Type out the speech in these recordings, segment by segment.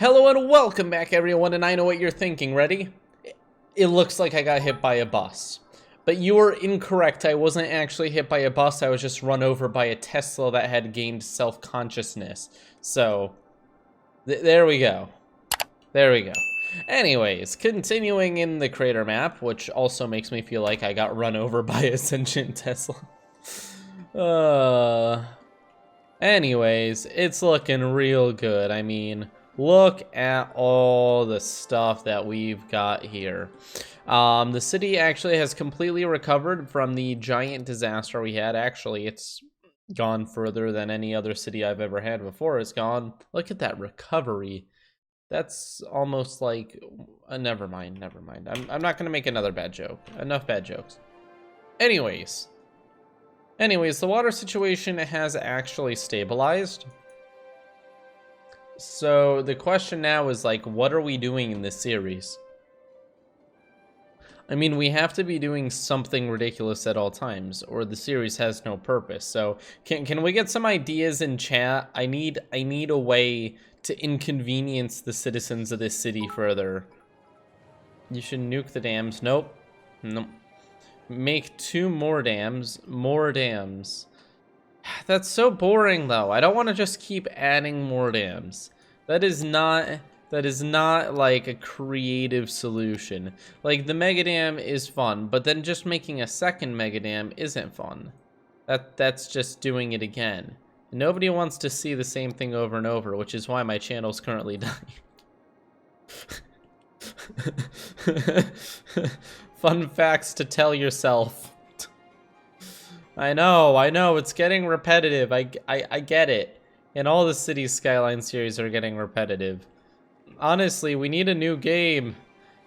Hello and welcome back, everyone, and I know what you're thinking. Ready? It looks like I got hit by a bus. But you were incorrect. I wasn't actually hit by a bus. I was just run over by a Tesla that had gained self-consciousness. So, there we go. There we go. Anyways, continuing in the crater map, which also makes me feel like I got run over by a sentient Tesla. Anyways, it's looking real good. I mean, look at all the stuff that we've got here. The city actually has completely recovered from the giant disaster we had. Actually, it's gone further than any other city I've ever had before. It's gone. Look at that recovery. That's almost like... never mind. I'm not going to make another bad joke. Enough bad jokes. Anyways, the water situation has actually stabilized. So the question now is, like, what are we doing in this series? I mean, we have to be doing something ridiculous at all times, or the series has no purpose. So can we get some ideas in chat? I need a way to inconvenience the citizens of this city further. You should nuke the dams. Nope. Make 2 more dams. More dams. That's so boring, though. I don't want to just keep adding more dams. That is not like a creative solution. Like, the mega dam is fun, but then just making a second mega dam isn't fun. That's just doing it again. Nobody wants to see the same thing over and over, which is why my channel's currently dying. Fun facts to tell yourself. I know, it's getting repetitive. I get it. And all the Cities Skylines series are getting repetitive. Honestly, we need a new game.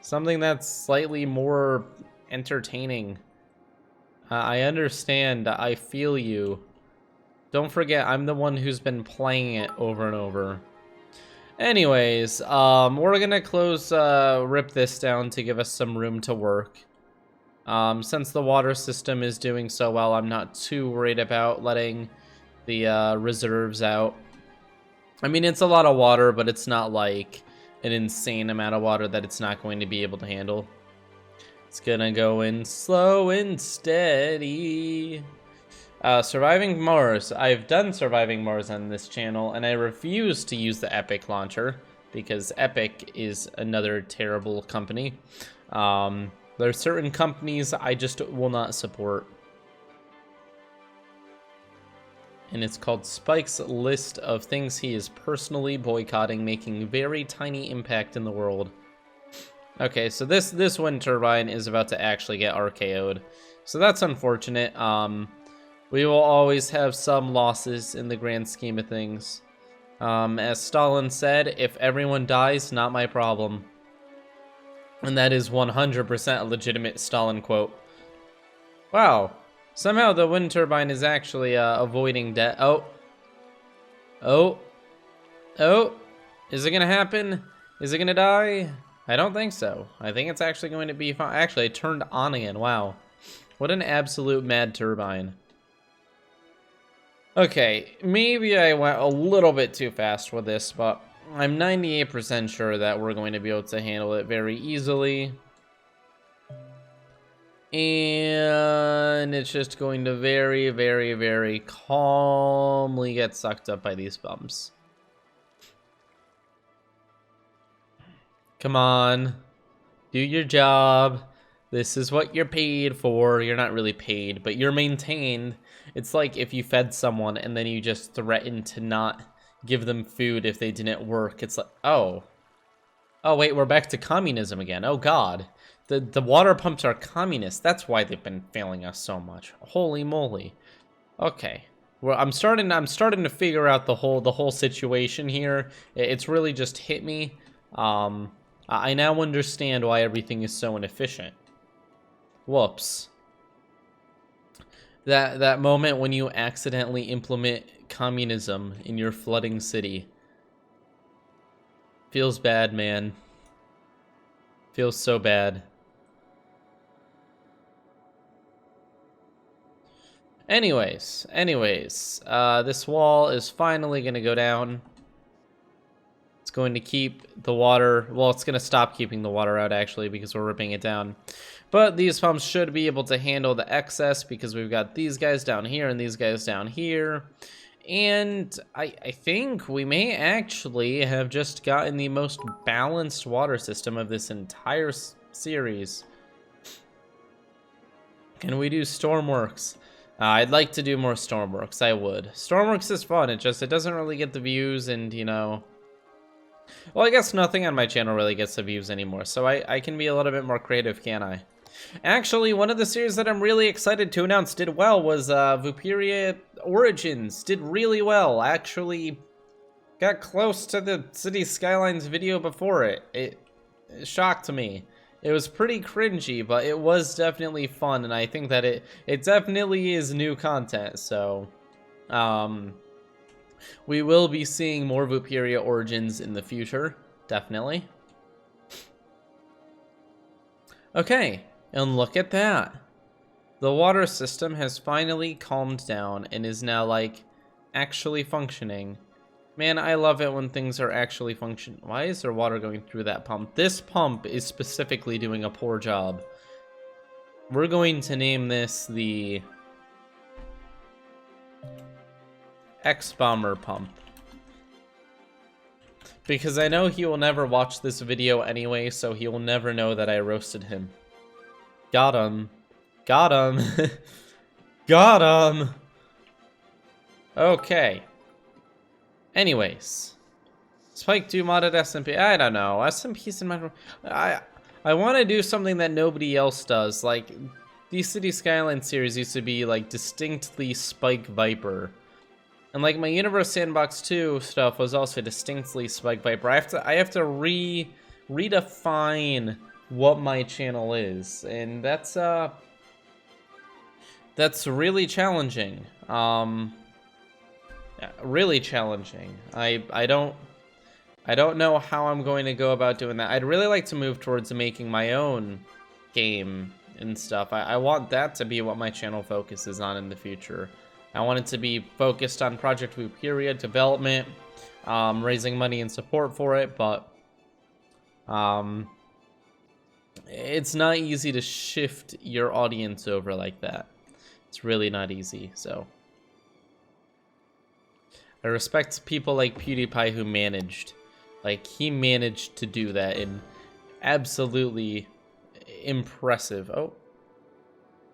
Something that's slightly more entertaining. I understand. I feel you. Don't forget, I'm the one who's been playing it over and over. Anyways, we're gonna rip this down to give us some room to work. Since the water system is doing so well, I'm not too worried about letting the reserves out. I mean, it's a lot of water, but it's not like an insane amount of water that it's not going to be able to handle. It's gonna go in slow and steady. Surviving Mars. I've done Surviving Mars on this channel, and I refuse to use the Epic launcher because Epic is another terrible company. There are certain companies I just will not support. And it's called Spike's list of things he is personally boycotting, making very tiny impact in the world. Okay, so this wind turbine is about to actually get RKO'd. So that's unfortunate. We will always have some losses in the grand scheme of things. As Stalin said, if everyone dies, not my problem. And that is 100% a legitimate Stalin quote. Wow. Somehow the wind turbine is actually avoiding death. Oh. Is it gonna happen? Is it gonna die? I don't think so. I think it's actually going to be fine. Actually, it turned on again. Wow. What an absolute mad turbine. Okay, maybe I went a little bit too fast with this, but I'm 98% sure that we're going to be able to handle it very easily. And it's just going to very, very, very calmly get sucked up by these bumps. Come on. Do your job. This is what you're paid for. You're not really paid, but you're maintained. It's like if you fed someone and then you just threatened to not give them food if they didn't work. It's like, oh. Oh, wait, we're back to communism again. Oh, God. The water pumps are communist. That's why they've been failing us so much. Holy moly. Okay. Well, I'm starting to figure out the whole situation here. It's really just hit me. I now understand why everything is so inefficient. Whoops. That moment when you accidentally implement communism in your flooding city. Feels bad, man. Feels so bad. Anyways, this wall is finally gonna go down. It's going to keep the water, well, it's going to stop keeping the water out actually because we're ripping it down. But these pumps should be able to handle the excess because we've got these guys down here and these guys down here. And I think we may actually have just gotten the most balanced water system of this entire series. Can we do Stormworks? I'd like to do more Stormworks, I would. Stormworks is fun, it doesn't really get the views and, you know... Well, I guess nothing on my channel really gets the views anymore, so I can be a little bit more creative, can't I? Actually, one of the series that I'm really excited to announce did well was Vooperia Origins. Did really well. Actually got close to the Cities Skylines video before it. It shocked me. It was pretty cringy, but it was definitely fun, and I think that it definitely is new content, so... we will be seeing more Vooperia Origins in the future, definitely. Okay, and look at that. The water system has finally calmed down and is now, like, actually functioning. Man, I love it when things are actually functioning. Why is there water going through that pump? This pump is specifically doing a poor job. We're going to name this the X-Bomber pump. Because I know he will never watch this video anyway, so he will never know that I roasted him. Got him. Got him. Got him. Okay. Anyways. Spike 2 modded SMP. I don't know. SMP's in my... I want to do something that nobody else does. Like, the Cities Skylines series used to be, like, distinctly Spike Viper. And, like, my Universe Sandbox 2 stuff was also distinctly Spike Viper. I have to redefine what my channel is. And that's really challenging. Really challenging. I don't know how I'm going to go about doing that. I'd really like to move towards making my own game and stuff. I want that to be what my channel focuses on in the future. I want it to be focused on Project Vooperia development, raising money and support for it, but it's not easy to shift your audience over like that. It's really not easy, so. I respect people like PewDiePie who managed. Like, he managed to do that, and absolutely impressive. Oh,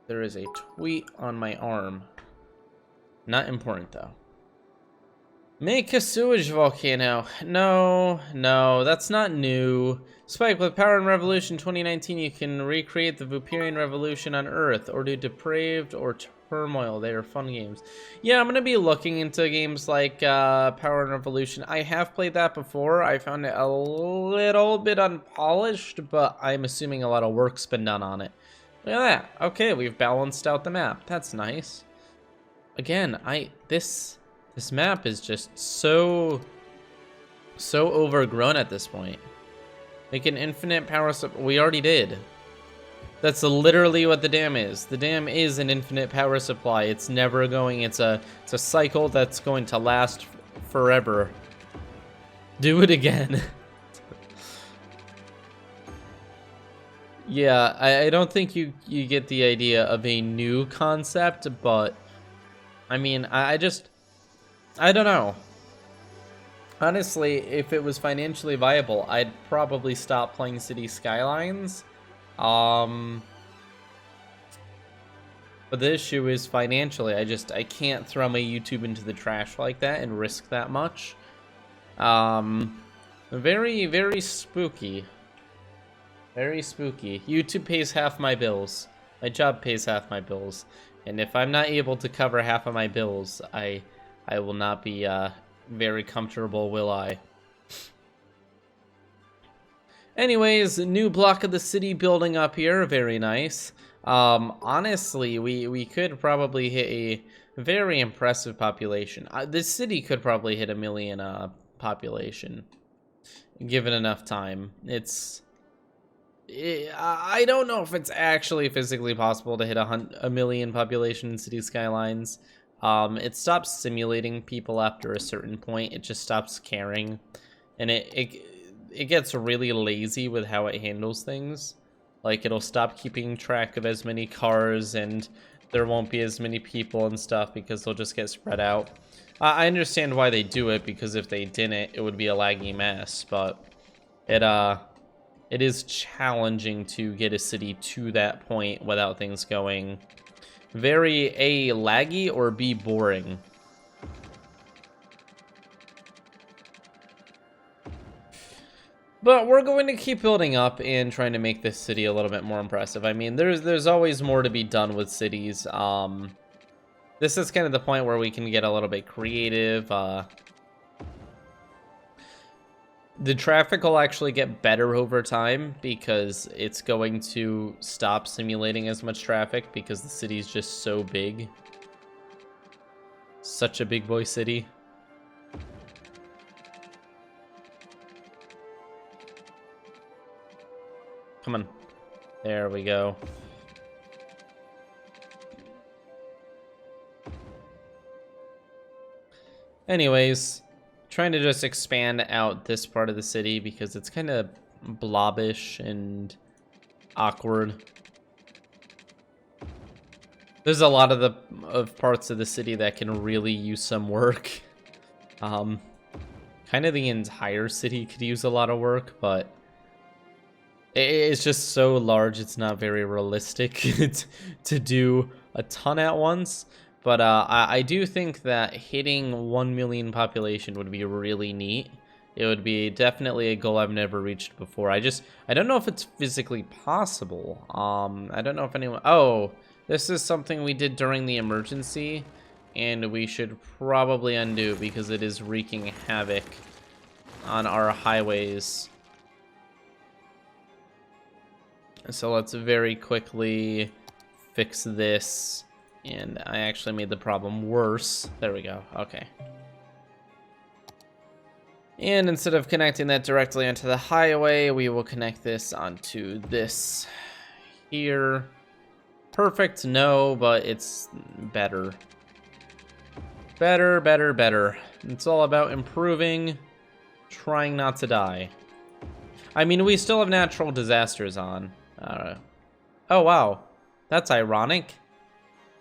there is a tweet on my arm. Not important, though. Make a sewage volcano. No, that's not new. Spike, with Power and Revolution 2019, you can recreate the Vooperian Revolution on Earth, or do Depraved or Turmoil. They are fun games. Yeah, I'm going to be looking into games like Power and Revolution. I have played that before. I found it a little bit unpolished, but I'm assuming a lot of work's been done on it. Look at that. Okay, we've balanced out the map. That's nice. Again, this map is just so overgrown at this point. Make an infinite power supply. We already did. That's literally what the dam is. The dam is an infinite power supply. It's never going. It's a cycle that's going to last forever. Do it again. Yeah, I don't think you get the idea of a new concept, but I mean, I don't know. Honestly, if it was financially viable, I'd probably stop playing Cities Skylines. But the issue is financially. I can't throw my YouTube into the trash like that and risk that much. Very, very spooky. Very spooky. YouTube pays half my bills. My job pays half my bills. And if I'm not able to cover half of my bills, I will not be very comfortable, will I? Anyways, new block of the city building up here. Very nice. Honestly, we could probably hit a very impressive population. The city could probably hit 1 million population, given enough time. I don't know if it's actually physically possible to hit 1 million population in Cities Skylines. It stops simulating people after a certain point. It just stops caring. and it gets really lazy with how it handles things. Like, it'll stop keeping track of as many cars, and there won't be as many people and stuff because they'll just get spread out. I understand why they do it, because if they didn't, it would be a laggy mess, but it is challenging to get a city to that point without things going very A, laggy, or B, boring. But we're going to keep building up and trying to make this city a little bit more impressive. I mean, there's always more to be done with cities. This is kind of the point where we can get a little bit creative. The traffic will actually get better over time because it's going to stop simulating as much traffic because the city's just so big. Such a big boy city. Come on. There we go. Anyways, trying to just expand out this part of the city because it's kind of blobbish and awkward. There's a lot of parts of the city that can really use some work. Kind of the entire city could use a lot of work, but it's just so large, it's not very realistic to do a ton at once. But I do think that hitting 1 million population would be really neat. It would be definitely a goal I've never reached before. I don't know if it's physically possible. I don't know if anyone... Oh, this is something we did during the emergency, and we should probably undo because it is wreaking havoc on our highways. So let's very quickly fix this. And I actually made the problem worse. There we go. Okay. And instead of connecting that directly onto the highway, we will connect this onto this here. Perfect, no, but it's better. Better, better, better. It's all about improving, trying not to die. I mean, we still have natural disasters on. Oh, wow. That's ironic.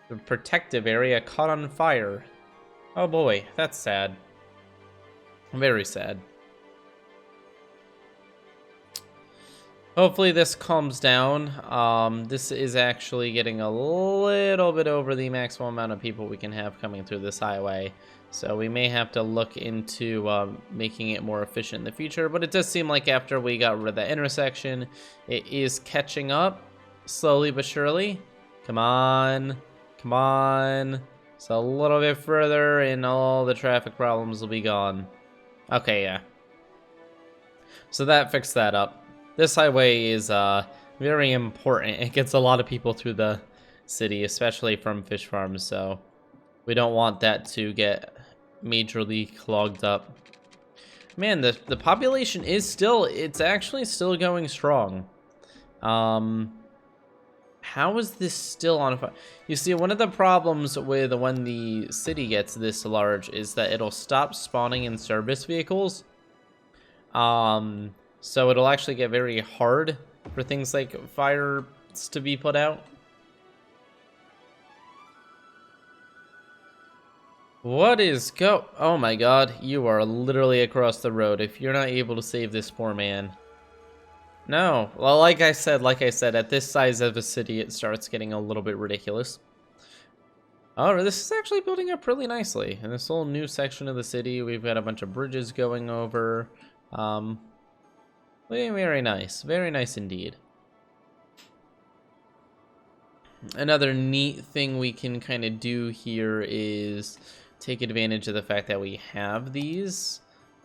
The protective area caught on fire. Oh boy, that's sad. Very sad. Hopefully this calms down. This is actually getting a little bit over the maximum amount of people we can have coming through this highway. So we may have to look into making it more efficient in the future. But it does seem like after we got rid of that intersection, it is catching up slowly but surely. Come on. Come on. So a little bit further and all the traffic problems will be gone. Okay, yeah. So that fixed that up. This highway is very important. It gets a lot of people through the city, especially from fish farms, so we don't want that to get majorly clogged up. Man, the population is still, it's actually still going strong. How is this still on fire? You see, one of the problems with when the city gets this large is that it'll stop spawning in service vehicles. So it'll actually get very hard for things like fires to be put out. What is Oh my god, you are literally across the road if you're not able to save this poor man. No, well, like I said, at this size of a city, it starts getting a little bit ridiculous. Oh, this is actually building up really nicely. In this whole new section of the city, we've got a bunch of bridges going over. Very nice indeed. Another neat thing we can kind of do here is take advantage of the fact that we have these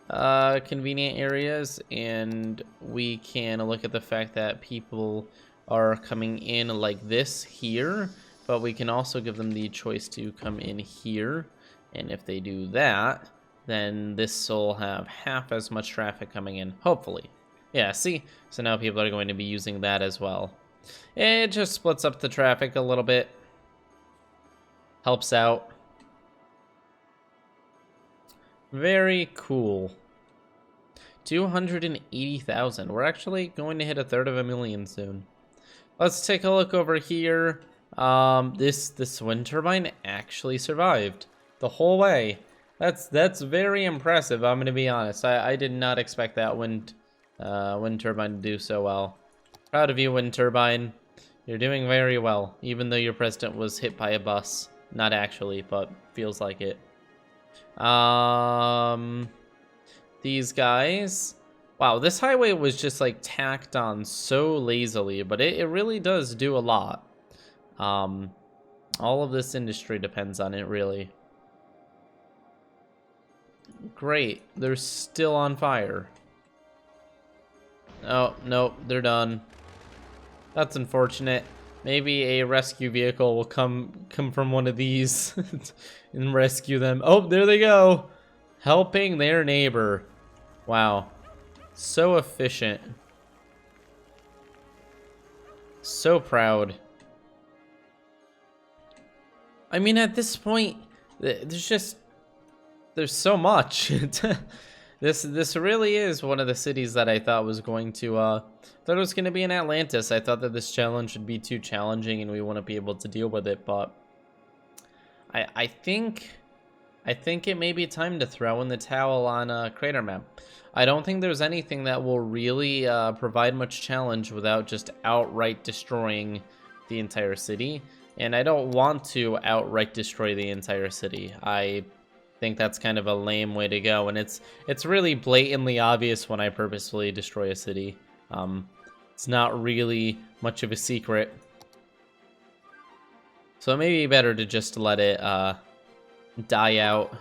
convenient areas, and we can look at the fact that people are coming in like this here, but we can also give them the choice to come in here, and if they do that, then this will have half as much traffic coming in, hopefully. Yeah, see? So now people are going to be using that as well. It just splits up the traffic a little bit. Helps out. Very cool. 280,000. We're actually going to hit a third of a million soon. Let's take a look over here. This wind turbine actually survived the whole way. That's very impressive. I'm gonna be honest. I did not expect that wind turbine to do so well. Proud of you, wind turbine. You're doing very well, even though your president was hit by a bus. Not actually, but feels like it. These guys. Wow, this highway was just like tacked on so lazily, but it really does do a lot. All of this industry depends on it, really. Great, they're still on fire. Oh, nope, they're done. That's unfortunate. Maybe a rescue vehicle will come from one of these and rescue them. Oh, there they go. Helping their neighbor. Wow. So efficient. So proud. I mean, at this point, there's so much. This really is one of the cities that I thought was going to, thought it was going to be in Atlantis. I thought that this challenge would be too challenging and we wouldn't be able to deal with it, but I think it may be time to throw in the towel on Crater Map. I don't think there's anything that will really provide much challenge without just outright destroying the entire city. And I don't want to outright destroy the entire city. I think that's kind of a lame way to go, and it's really blatantly obvious when I purposefully destroy a city. It's not really much of a secret. So it may be better to just let it die out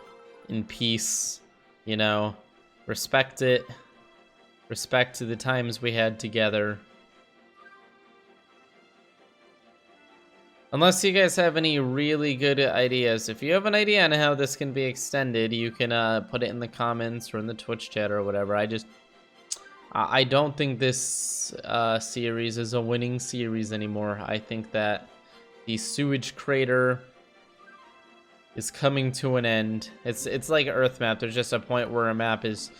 in peace, you know, respect it, respect to the times we had together. Unless you guys have any really good ideas. If you have an idea on how this can be extended, you can put it in the comments or in the Twitch chat or whatever. I don't think this series is a winning series anymore. I think that the sewage crater is coming to an end. It's like Earth Map. There's just a point where a map is,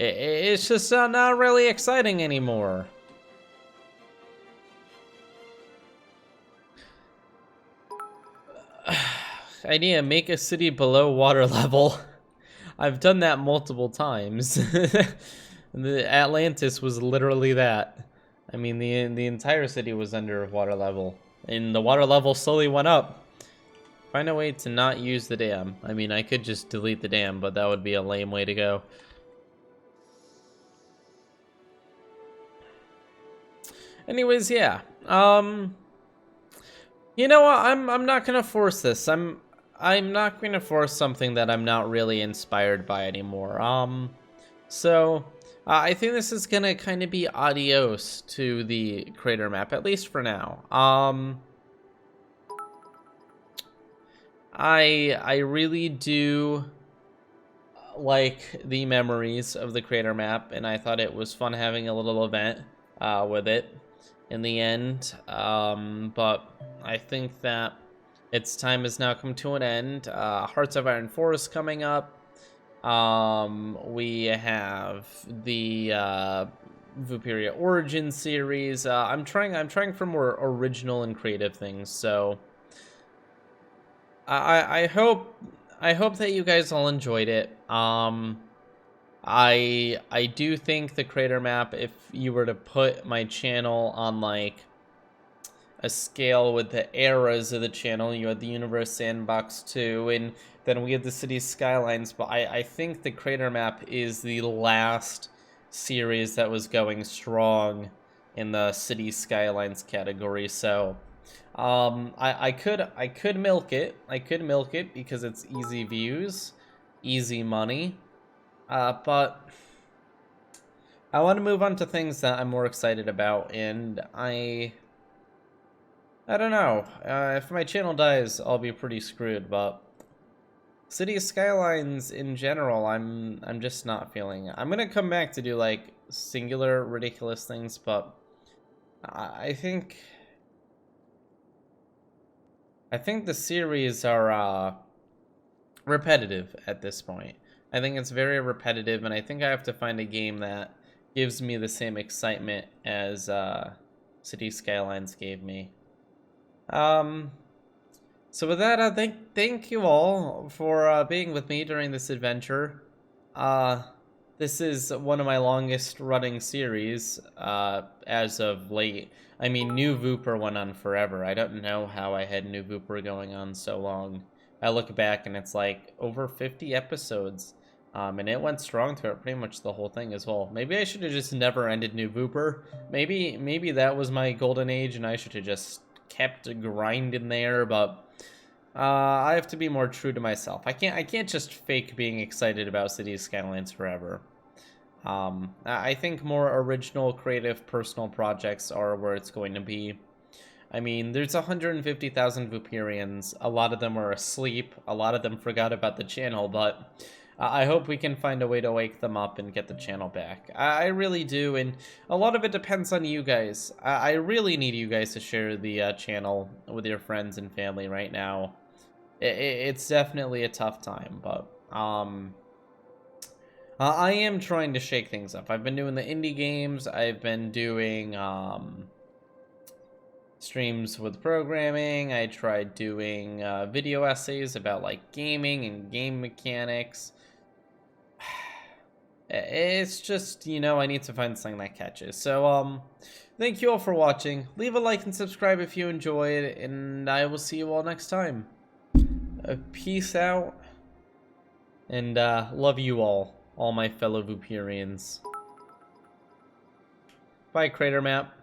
it's just not really exciting anymore. Idea, make a city below water level. I've done that multiple times. The Atlantis was literally that. I mean, the entire city was under water level, and the water level slowly went up. Find a way to not use the dam. I mean, I could just delete the dam, but that would be a lame way to go. Anyways, yeah. You know what? I'm not gonna force this. I'm not going to force something that I'm not really inspired by anymore. I think this is gonna kind of be adios to the crater map, at least for now. I really do like the memories of the crater map, and I thought it was fun having a little event with it in the end. But I think that its time has now come to an end. Hearts of Iron 4 is coming up. We have the Vooperia Origin series. I'm trying for more original and creative things. So I hope that you guys all enjoyed it. I do think the crater map, if you were to put my channel on like a scale with the eras of the channel, you had the Universe Sandbox 2, and then we had the Cities Skylines, but I think the crater map is the last series that was going strong in the Cities Skylines category. So I could milk it. I could milk it because it's easy views, easy money. But I want to move on to things that I'm more excited about, and I don't know. If my channel dies, I'll be pretty screwed, but Cities Skylines in general, I'm just not feeling it. I'm gonna come back to do like singular ridiculous things, but I think the series are repetitive at this point. I think it's very repetitive, and I think I have to find a game that gives me the same excitement as Cities Skylines gave me. So with that, thank you all for being with me during this adventure. Uh, this is one of my longest running series as of late. I mean, New Vooper went on forever. I don't know how I had New Vooper going on so long. I look back and it's like over 50 episodes. And it went strong throughout pretty much the whole thing as well. Maybe I should have just never ended New Vooper. Maybe that was my golden age and I should have just kept grinding there, but I have to be more true to myself. I can't just fake being excited about Cities Skylines forever. I think more original, creative, personal projects are where it's going to be. I mean, there's 150,000 Vooperians. A lot of them are asleep. A lot of them forgot about the channel, but I hope we can find a way to wake them up and get the channel back. I really do, and a lot of it depends on you guys. I really need you guys to share the channel with your friends and family right now. It's definitely a tough time, but I am trying to shake things up. I've been doing the indie games. I've been doing streams with programming. I tried doing video essays about like gaming and game mechanics. It's just, you know, I need to find something that catches. So thank you all for watching. Leave a like and subscribe if you enjoyed, and I will see you all next time. Peace out, and love you all my fellow Vooperians. Bye, Crater Map.